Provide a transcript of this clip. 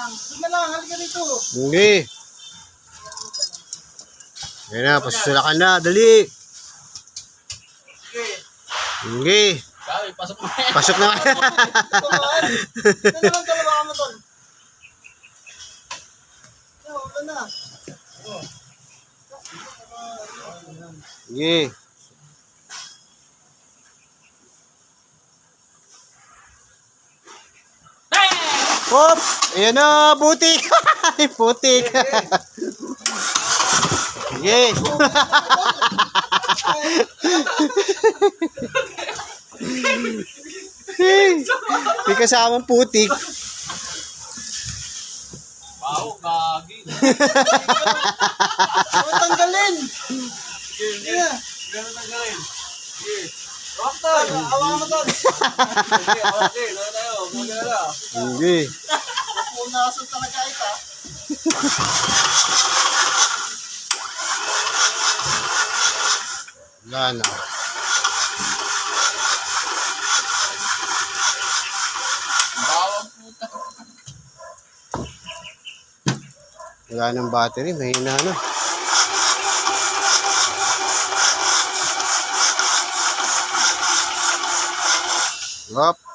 Sige lang, halika dito. Hindi. Ayan na, pasasalakan na. Dali. Hindi. Kami, pasok mo. Pasok na. Ito lang dalawa mo, tol. Ito na. Sige. Hop! Ayan na, butik! Putik! Sige! May kasamang putik. Wow, gagi. Tanggalin. Sige, gano'n tanggalin. Sige. Tol, hawakan mo, tol. Okay, doon tayo. Muna na. Sige. Muna kasun talaga ito. Wala na. Bawang puta. Wala ng battery, mahina na. Hop!